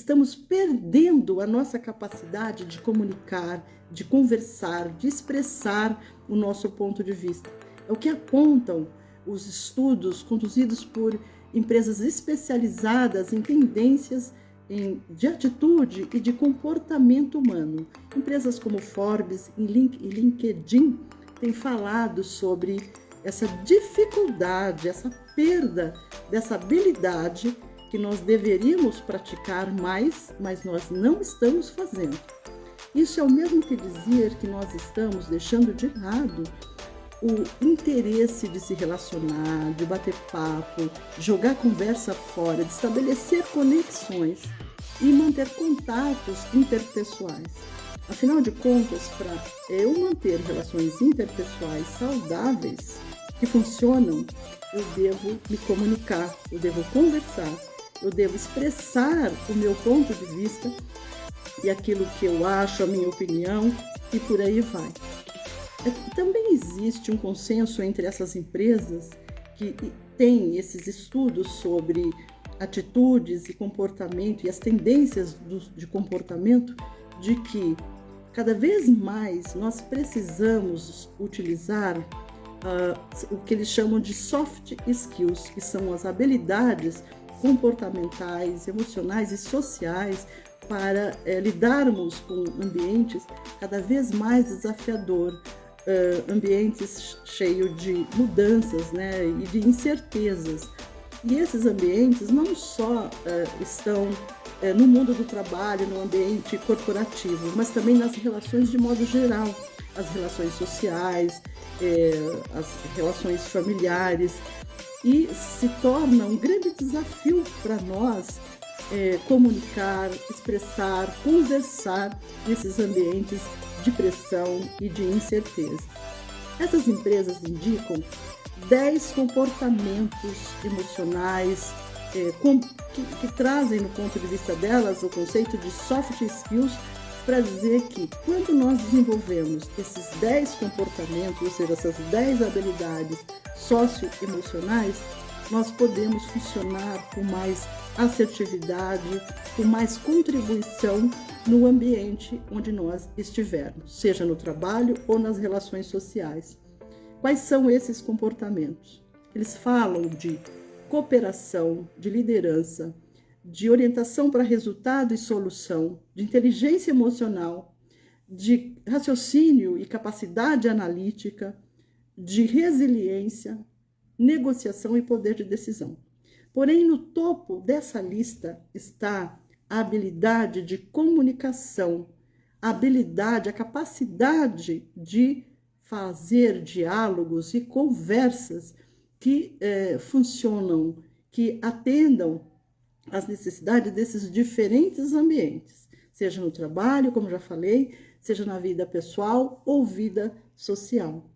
estamos perdendo a nossa capacidade de comunicar, de conversar, de expressar o nosso ponto de vista. É o que apontam os estudos conduzidos por empresas especializadas em tendências de atitude e de comportamento humano. Empresas como Forbes e LinkedIn têm falado sobre essa dificuldade, essa perda dessa habilidade que nós deveríamos praticar mais, mas nós não estamos fazendo. Isso é o mesmo que dizer que nós estamos deixando de lado o interesse de se relacionar, de bater papo, de jogar conversa fora, de estabelecer conexões e manter contatos interpessoais. Afinal de contas, para eu manter relações interpessoais saudáveis, que funcionam, eu devo me comunicar, eu devo conversar, eu devo expressar o meu ponto de vista e aquilo que eu acho, a minha opinião, e por aí vai. Também existe um consenso entre essas empresas que têm esses estudos sobre atitudes e comportamento e as tendências de comportamento, de que cada vez mais nós precisamos utilizar o que eles chamam de soft skills, que são as habilidades comportamentais, emocionais e sociais para lidarmos com ambientes cada vez mais desafiadores, ambientes cheios de mudanças, né, e de incertezas. E esses ambientes não só estão no mundo do trabalho, no ambiente corporativo, mas também nas relações de modo geral, as relações sociais, as relações familiares, e se torna um grande desafio para nós comunicar, expressar, conversar nesses ambientes de pressão e de incerteza. Essas empresas indicam 10 comportamentos emocionais que trazem no ponto de vista delas o conceito de soft skills, para dizer que quando nós desenvolvemos esses 10 comportamentos, ou seja, essas 10 habilidades socioemocionais, nós podemos funcionar com mais assertividade, com mais contribuição no ambiente onde nós estivermos, seja no trabalho ou nas relações sociais. Quais são esses comportamentos? Eles falam de cooperação, de liderança, de orientação para resultado e solução, de inteligência emocional, de raciocínio e capacidade analítica, de resiliência, negociação e poder de decisão. Porém, no topo dessa lista está a habilidade de comunicação, a habilidade, a capacidade de fazer diálogos e conversas que funcionam, que atendam às necessidades desses diferentes ambientes, seja no trabalho, como já falei, seja na vida pessoal ou vida social.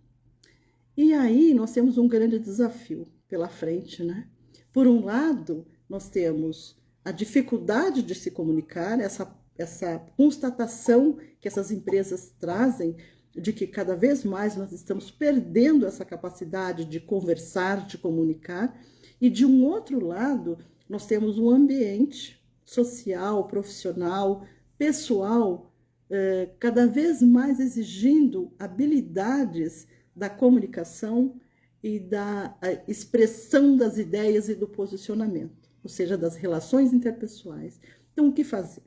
E aí nós temos um grande desafio pela frente, né? Por um lado, nós temos a dificuldade de se comunicar, essa constatação que essas empresas trazem de que cada vez mais nós estamos perdendo essa capacidade de conversar, de comunicar, e de um outro lado, nós temos um ambiente social, profissional, pessoal, cada vez mais exigindo habilidades da comunicação e da expressão das ideias e do posicionamento, ou seja, das relações interpessoais. Então, o que fazer?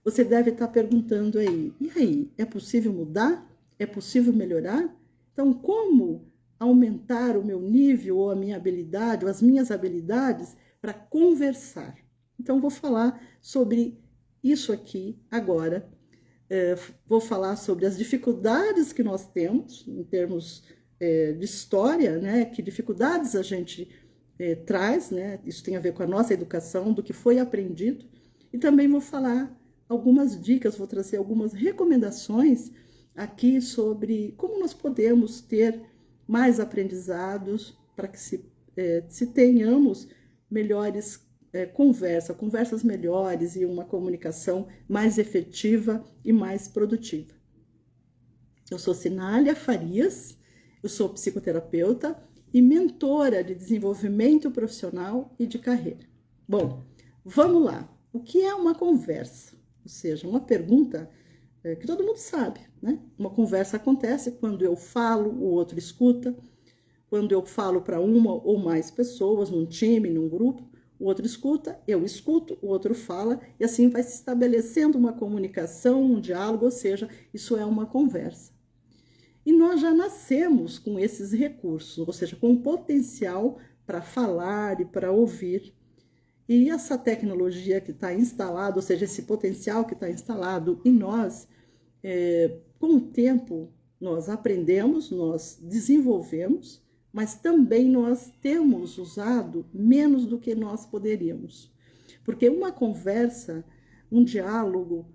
Você deve estar perguntando aí, e aí, é possível mudar? É possível melhorar? Então, como aumentar o meu nível ou a minha habilidade, ou as minhas habilidades para conversar? Então, vou falar sobre isso aqui agora. Vou falar sobre as dificuldades que nós temos em termos de história, né? Que dificuldades a gente traz, né? Isso tem a ver com a nossa educação, do que foi aprendido. E também vou falar algumas dicas, vou trazer algumas recomendações aqui sobre como nós podemos ter mais aprendizados para que se tenhamos melhores conversas melhores e uma comunicação mais efetiva e mais produtiva. Eu sou Sinália Farias, eu sou psicoterapeuta e mentora de desenvolvimento profissional e de carreira. Bom, vamos lá. o que é uma conversa? Ou seja, uma pergunta que todo mundo sabe, né? Uma conversa acontece quando eu falo, o outro escuta. Quando eu falo para uma ou mais pessoas, num time, num grupo, o outro escuta, eu escuto, o outro fala, e assim vai se estabelecendo uma comunicação, um diálogo, ou seja, isso é uma conversa. E nós já nascemos com esses recursos, ou seja, com o potencial para falar e para ouvir. E essa tecnologia que está instalada, ou seja, esse potencial que está instalado em nós, com o tempo nós aprendemos, nós desenvolvemos, mas também nós temos usado menos do que nós poderíamos. Porque uma conversa, um diálogo,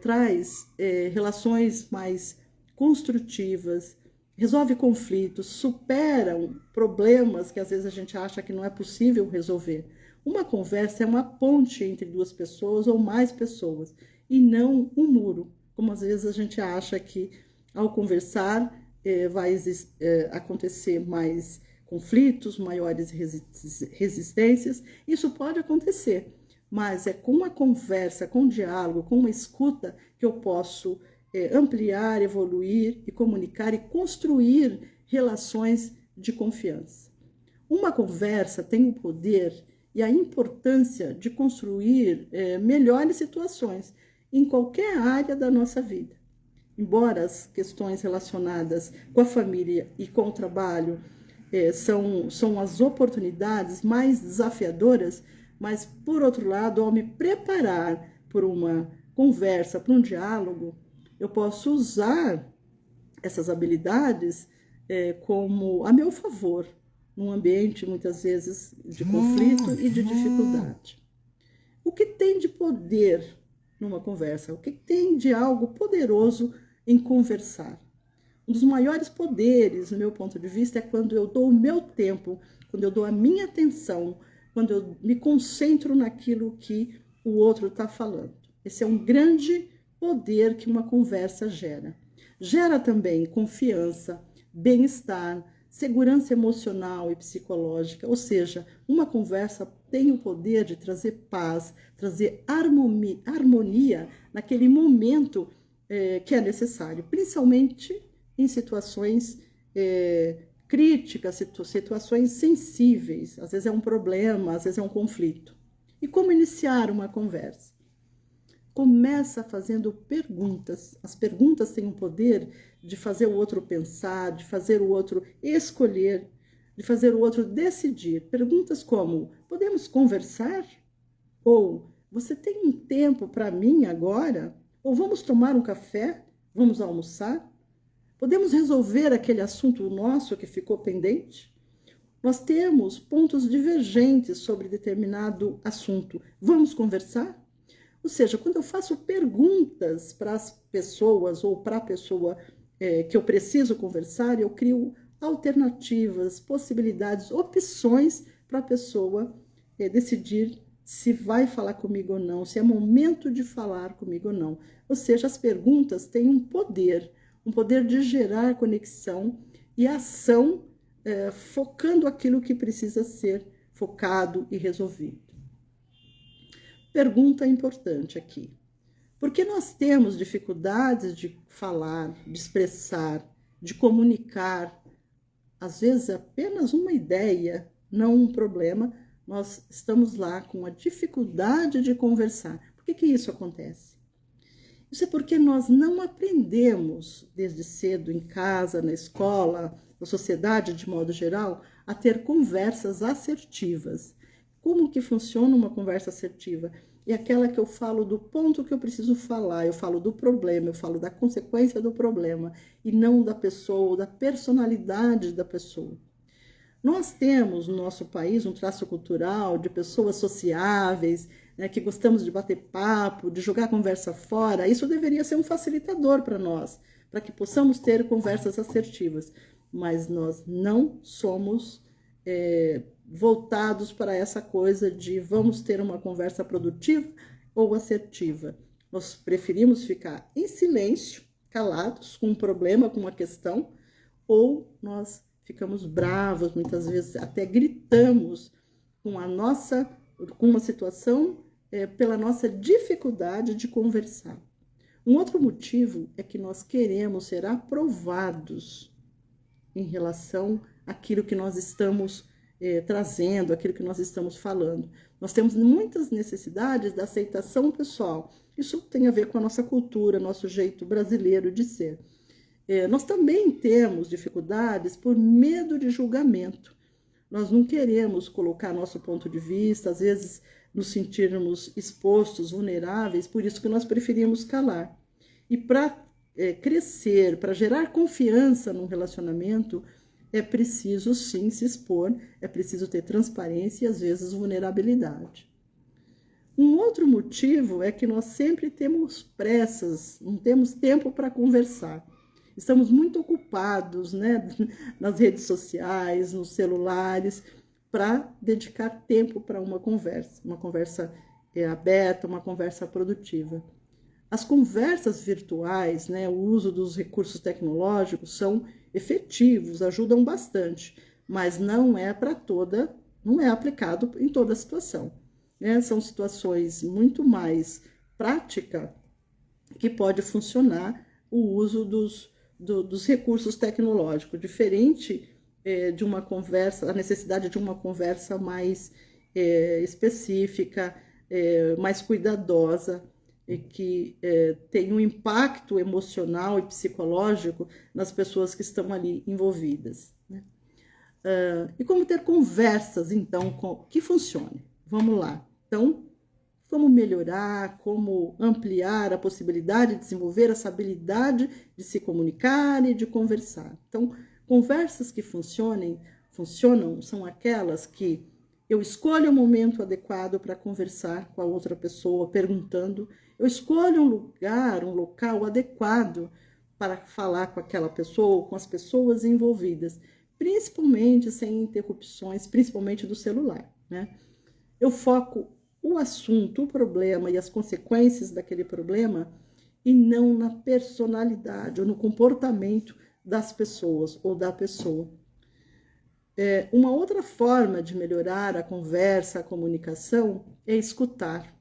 traz relações mais construtivas, resolve conflitos, superam problemas que às vezes a gente acha que não é possível resolver. Uma conversa é uma ponte entre duas pessoas ou mais pessoas, e não um muro, como às vezes a gente acha que ao conversar vai acontecer mais conflitos, maiores resistências. Isso pode acontecer, mas é com a conversa, com o diálogo, com uma escuta que eu posso ampliar, evoluir e comunicar e construir relações de confiança. Uma conversa tem o poder e a importância de construir melhores situações em qualquer área da nossa vida. Embora as questões relacionadas com a família e com o trabalho são as oportunidades mais desafiadoras, mas, por outro lado, ao me preparar por uma conversa, por um diálogo, eu posso usar essas habilidades como a meu favor, num ambiente, muitas vezes, de conflito e de dificuldade. O que tem de poder numa conversa? O que tem de algo poderoso em conversar? Um dos maiores poderes, no meu ponto de vista, é quando eu dou o meu tempo, quando eu dou a minha atenção, quando eu me concentro naquilo que o outro está falando. Esse é um grande poder que uma conversa gera. Gera também confiança, bem-estar, segurança emocional e psicológica, ou seja, uma conversa tem o poder de trazer paz, trazer harmonia naquele momento que é necessário, principalmente em situações críticas, situações sensíveis. Às vezes é um problema, às vezes é um conflito. E como iniciar uma conversa? Começa fazendo perguntas. As perguntas têm o poder de fazer o outro pensar, de fazer o outro escolher, de fazer o outro decidir. Perguntas como: podemos conversar? Ou você tem um tempo para mim agora? Ou vamos tomar um café? Vamos almoçar? Podemos resolver aquele assunto nosso que ficou pendente? Nós temos pontos divergentes sobre determinado assunto. Vamos conversar? Ou seja, quando eu faço perguntas para as pessoas ou para a pessoa que eu preciso conversar, eu crio alternativas, possibilidades, opções para a pessoa decidir se vai falar comigo ou não, se é momento de falar comigo ou não. Ou seja, as perguntas têm um poder de gerar conexão e ação, focando aquilo que precisa ser focado e resolvido. Pergunta importante aqui. Por que nós temos dificuldades de falar, de expressar, de comunicar? Às vezes apenas uma ideia, não um problema, nós estamos lá com a dificuldade de conversar. Por que isso acontece? Isso é porque nós não aprendemos desde cedo, em casa, na escola, na sociedade de modo geral, a ter conversas assertivas. Como que funciona uma conversa assertiva? É aquela que eu falo do ponto que eu preciso falar, eu falo do problema, eu falo da consequência do problema, e não da pessoa ou da personalidade da pessoa. Nós temos no nosso país um traço cultural de pessoas sociáveis, né, que gostamos de bater papo, de jogar conversa fora. Isso deveria ser um facilitador para nós, para que possamos ter conversas assertivas. Mas nós não somos voltados para essa coisa de vamos ter uma conversa produtiva ou assertiva. Nós preferimos ficar em silêncio, calados, com um problema, com uma questão, ou nós ficamos bravos, muitas vezes até gritamos com uma situação pela nossa dificuldade de conversar. Um outro motivo é que nós queremos ser aprovados em relação àquilo que nós estamos trazendo, aquilo que nós estamos falando. Nós temos muitas necessidades da aceitação pessoal. Isso tem a ver com a nossa cultura, nosso jeito brasileiro de ser. Nós também temos dificuldades por medo de julgamento. Nós não queremos colocar nosso ponto de vista, às vezes nos sentirmos expostos, vulneráveis, por isso que nós preferimos calar. E para crescer, para gerar confiança num relacionamento, é preciso sim se expor, é preciso ter transparência e às vezes vulnerabilidade. Um outro motivo é que nós sempre temos pressas, não temos tempo para conversar. Estamos muito ocupados, né, nas redes sociais, nos celulares, para dedicar tempo para uma conversa aberta, uma conversa produtiva. As conversas virtuais, né, o uso dos recursos tecnológicos são efetivos, ajudam bastante, mas não é aplicado em toda situação, né? São situações muito mais práticas que pode funcionar o uso dos recursos tecnológicos, diferente de uma conversa, a necessidade de uma conversa mais específica, mais cuidadosa, e que tem um impacto emocional e psicológico nas pessoas que estão ali envolvidas, né? E como ter conversas, então, que funcionem? Vamos lá. Então, como melhorar, como ampliar a possibilidade de desenvolver essa habilidade de se comunicar e de conversar. Então, conversas que funcionam são aquelas que eu escolho o momento adequado para conversar com a outra pessoa, perguntando. Eu escolho um local adequado para falar com aquela pessoa, com as pessoas envolvidas, principalmente sem interrupções, principalmente do celular, né? Eu foco o assunto, o problema e as consequências daquele problema e não na personalidade ou no comportamento das pessoas ou da pessoa. Uma outra forma de melhorar a conversa, a comunicação, é escutar.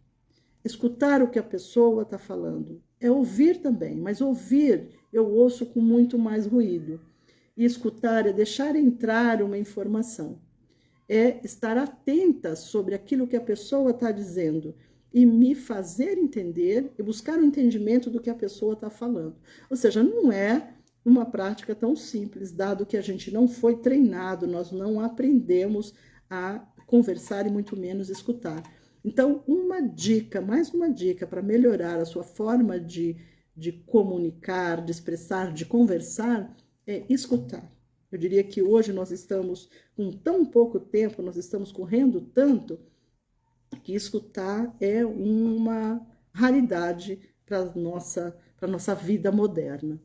Escutar o que a pessoa está falando. É ouvir também, mas ouvir eu ouço com muito mais ruído. E escutar é deixar entrar uma informação. É estar atenta sobre aquilo que a pessoa está dizendo e me fazer entender e buscar o entendimento do que a pessoa está falando. Ou seja, não é uma prática tão simples, dado que a gente não foi treinado, nós não aprendemos a conversar e muito menos escutar. Então, mais uma dica para melhorar a sua forma de comunicar, de expressar, de conversar, é escutar. Eu diria que hoje nós estamos com tão pouco tempo, nós estamos correndo tanto, que escutar é uma raridade para a nossa vida moderna.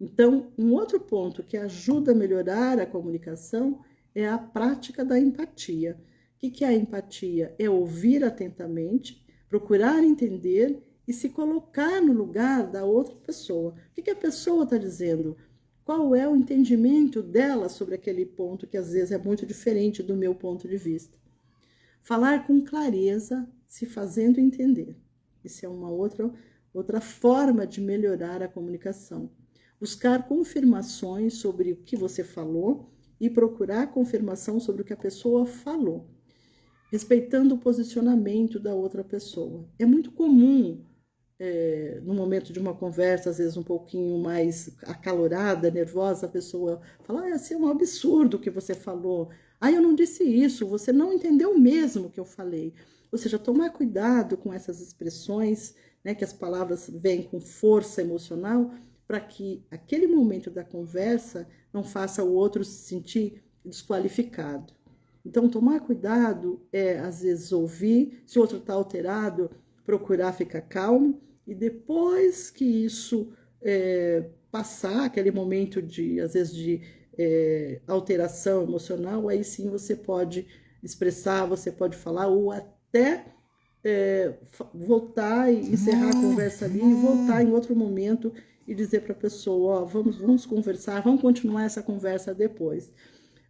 Então, um outro ponto que ajuda a melhorar a comunicação é a prática da empatia. O que é a empatia? É ouvir atentamente, procurar entender e se colocar no lugar da outra pessoa. O que a pessoa está dizendo? Qual é o entendimento dela sobre aquele ponto que às vezes é muito diferente do meu ponto de vista? Falar com clareza, se fazendo entender. Isso é uma outra forma de melhorar a comunicação. Buscar confirmações sobre o que você falou e procurar confirmação sobre o que a pessoa falou, respeitando o posicionamento da outra pessoa. É muito comum, no momento de uma conversa, às vezes um pouquinho mais acalorada, nervosa, a pessoa fala, esse é um absurdo o que você falou. Eu não disse isso, você não entendeu mesmo o que eu falei. Ou seja, tomar cuidado com essas expressões, né, que as palavras vêm com força emocional, para que aquele momento da conversa não faça o outro se sentir desqualificado. Então, tomar cuidado é, às vezes, ouvir, se o outro está alterado, procurar ficar calmo, e depois que isso passar, aquele momento de, às vezes, de alteração emocional, aí sim você pode expressar, você pode falar, ou até voltar e encerrar a conversa ali e voltar em outro momento e dizer para a pessoa, vamos conversar, vamos continuar essa conversa depois.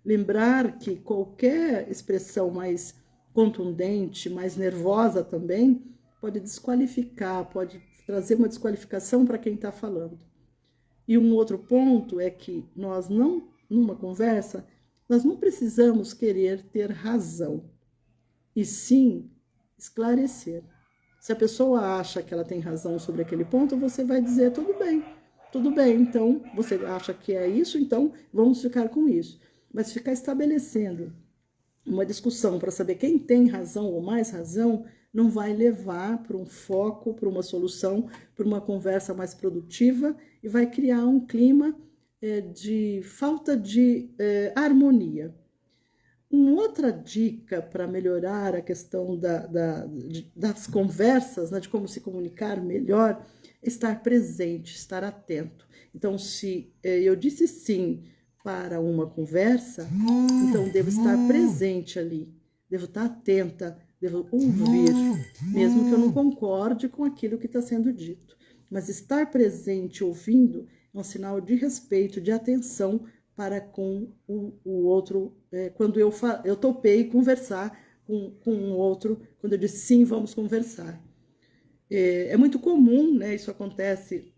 Lembrar que qualquer expressão mais contundente, mais nervosa também, pode desqualificar, pode trazer uma desqualificação para quem está falando. E um outro ponto é que nós não, numa conversa, nós não precisamos querer ter razão, e sim esclarecer. Se a pessoa acha que ela tem razão sobre aquele ponto, você vai dizer, tudo bem, então você acha que é isso, então vamos ficar com isso. Mas ficar estabelecendo uma discussão para saber quem tem razão ou mais razão, não vai levar para um foco, para uma solução, para uma conversa mais produtiva e vai criar um clima de falta de harmonia. Uma outra dica para melhorar a questão das conversas, né, de como se comunicar melhor, é estar presente, estar atento. Então, se eu disse sim para uma conversa, então devo estar presente ali, devo estar atenta, devo ouvir, mesmo que eu não concorde com aquilo que está sendo dito. Mas estar presente, ouvindo, é um sinal de respeito, de atenção para com o outro. Quando eu topei conversar com o outro, quando eu disse sim, vamos conversar. É muito comum, né? Isso acontece,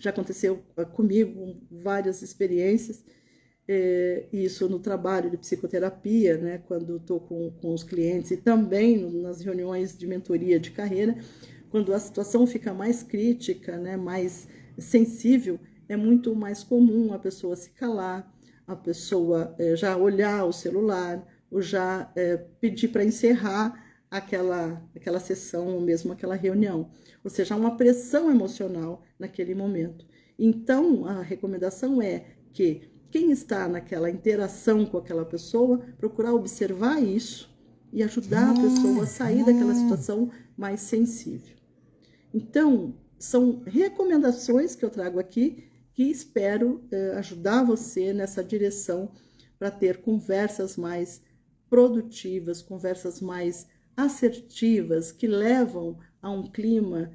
já aconteceu comigo, várias experiências, isso no trabalho de psicoterapia, né? Quando estou com os clientes e também nas reuniões de mentoria de carreira, quando a situação fica mais crítica, né? Mais sensível, é muito mais comum a pessoa se calar, a pessoa já olhar o celular, ou já pedir para encerrar aquela sessão, ou mesmo aquela reunião. Ou seja, há uma pressão emocional naquele momento. Então, a recomendação é que quem está naquela interação com aquela pessoa, procurar observar isso e ajudar a pessoa a sair daquela situação mais sensível. Então, são recomendações que eu trago aqui, que espero ajudar você nessa direção para ter conversas mais produtivas, conversas mais assertivas, que levam a um clima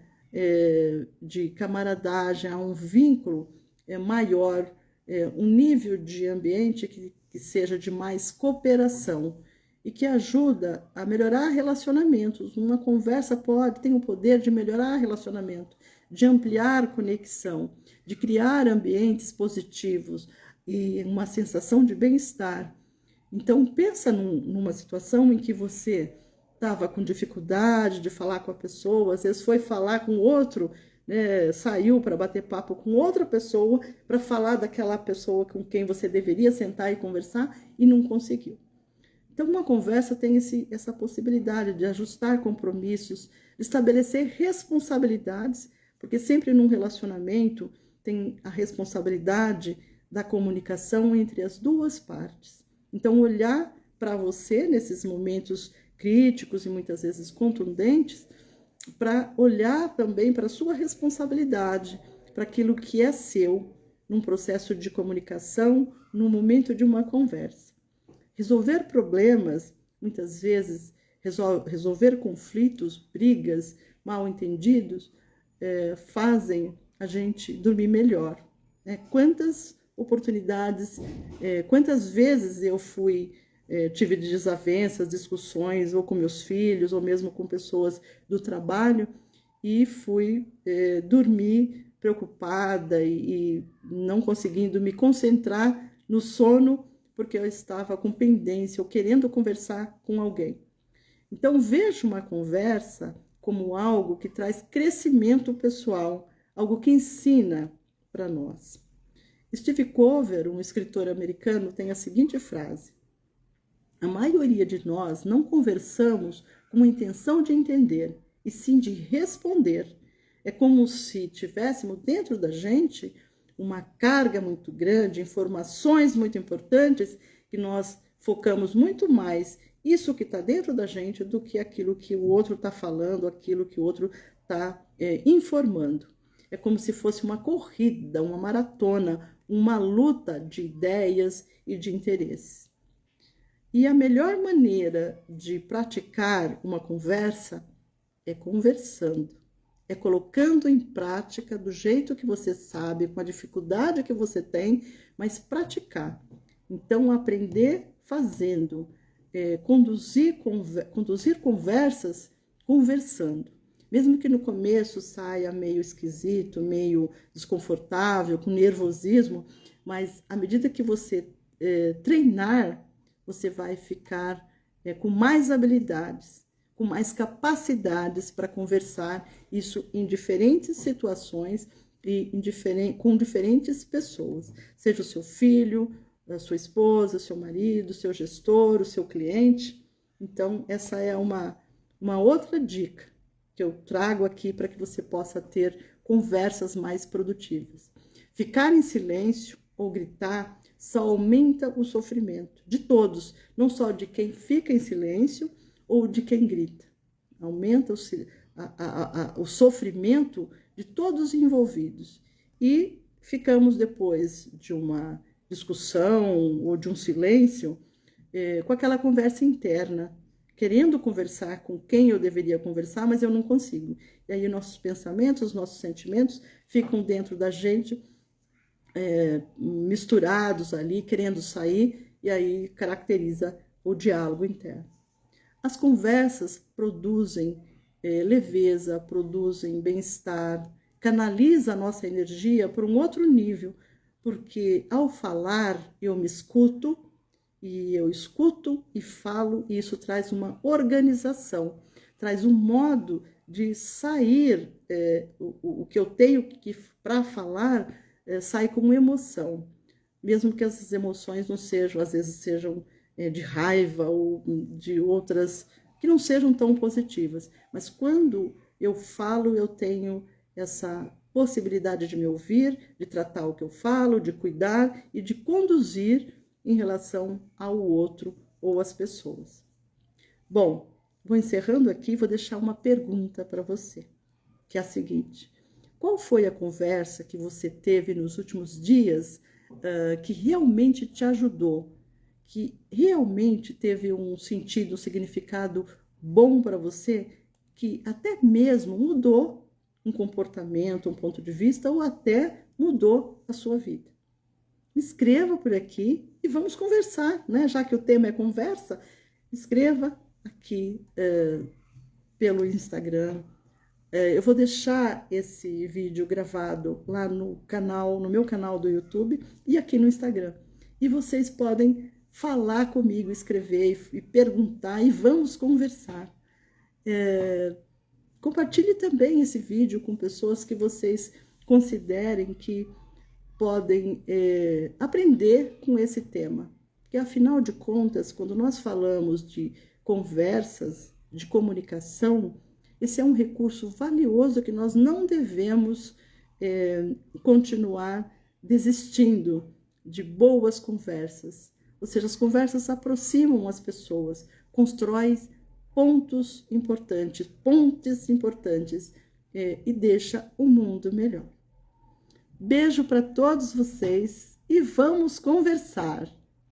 de camaradagem, a um vínculo maior, um nível de ambiente que seja de mais cooperação e que ajuda a melhorar relacionamentos. Uma conversa tem o poder de melhorar relacionamento, de ampliar conexão, de criar ambientes positivos e uma sensação de bem-estar. Então, pensa numa situação em que você estava com dificuldade de falar com a pessoa, às vezes foi falar com outro, né, saiu para bater papo com outra pessoa, para falar daquela pessoa com quem você deveria sentar e conversar e não conseguiu. Então, uma conversa tem essa possibilidade de ajustar compromissos, de estabelecer responsabilidades, porque sempre num relacionamento tem a responsabilidade da comunicação entre as duas partes. Então, olhar para você nesses momentos críticos e muitas vezes contundentes, para olhar também para a sua responsabilidade, para aquilo que é seu, num processo de comunicação, no momento de uma conversa. Resolver problemas, muitas vezes, resolver conflitos, brigas, mal-entendidos, fazem a gente dormir melhor. Quantas oportunidades, quantas vezes eu tive desavenças, discussões, ou com meus filhos, ou mesmo com pessoas do trabalho, e fui dormir preocupada e não conseguindo me concentrar no sono, porque eu estava com pendência ou querendo conversar com alguém. Então, vejo uma conversa como algo que traz crescimento pessoal, algo que ensina para nós. Steve Cover, um escritor americano, tem a seguinte frase: a maioria de nós não conversamos com a intenção de entender, e sim de responder. É como se tivéssemos dentro da gente uma carga muito grande, informações muito importantes, que nós focamos muito mais isso que está dentro da gente do que aquilo que o outro está falando, aquilo que o outro está informando. É como se fosse uma corrida, uma maratona, uma luta de ideias e de interesses. E a melhor maneira de praticar uma conversa é conversando, é colocando em prática do jeito que você sabe, com a dificuldade que você tem, mas praticar. Então, aprender fazendo, conduzir conversas conversando. Mesmo que no começo saia meio esquisito, meio desconfortável, com nervosismo, mas à medida que você treinar, você vai ficar com mais habilidades, com mais capacidades para conversar, isso em diferentes situações e com diferentes pessoas, seja o seu filho, a sua esposa, o seu marido, o seu gestor, o seu cliente. Então, essa é uma outra dica que eu trago aqui para que você possa ter conversas mais produtivas. Ficar em silêncio ou gritar só aumenta o sofrimento de todos, não só de quem fica em silêncio ou de quem grita. Aumenta o sofrimento de todos os envolvidos. E ficamos depois de uma discussão ou de um silêncio com aquela conversa interna, querendo conversar com quem eu deveria conversar, mas eu não consigo. E aí nossos pensamentos, nossos sentimentos ficam dentro da gente, misturados ali, querendo sair, e aí caracteriza o diálogo interno. As conversas produzem leveza, produzem bem-estar, canaliza a nossa energia para um outro nível, porque ao falar eu me escuto, e eu escuto e falo, e isso traz uma organização, traz um modo de sair, o que eu tenho para falar sai com emoção, mesmo que essas emoções não sejam, às vezes sejam de raiva ou de outras que não sejam tão positivas, mas quando eu falo, eu tenho essa possibilidade de me ouvir, de tratar o que eu falo, de cuidar e de conduzir em relação ao outro ou às pessoas. Bom, vou encerrando aqui, vou deixar uma pergunta para você, que é a seguinte: qual foi a conversa que você teve nos últimos dias que realmente te ajudou, que realmente teve um sentido, um significado bom para você, que até mesmo mudou um comportamento, um ponto de vista, ou até mudou a sua vida? Escreva por aqui e vamos conversar, né? Já que o tema é conversa, escreva aqui pelo Instagram. Eu vou deixar esse vídeo gravado lá no meu canal do YouTube e aqui no Instagram. E vocês podem falar comigo, escrever e perguntar, e vamos conversar. Compartilhe também esse vídeo com pessoas que vocês considerem que podem aprender com esse tema. Porque, afinal de contas, quando nós falamos de conversas, de comunicação, esse é um recurso valioso que nós não devemos continuar desistindo de boas conversas. Ou seja, as conversas aproximam as pessoas, constroem pontes importantes, e deixa o mundo melhor. Beijo para todos vocês e vamos conversar!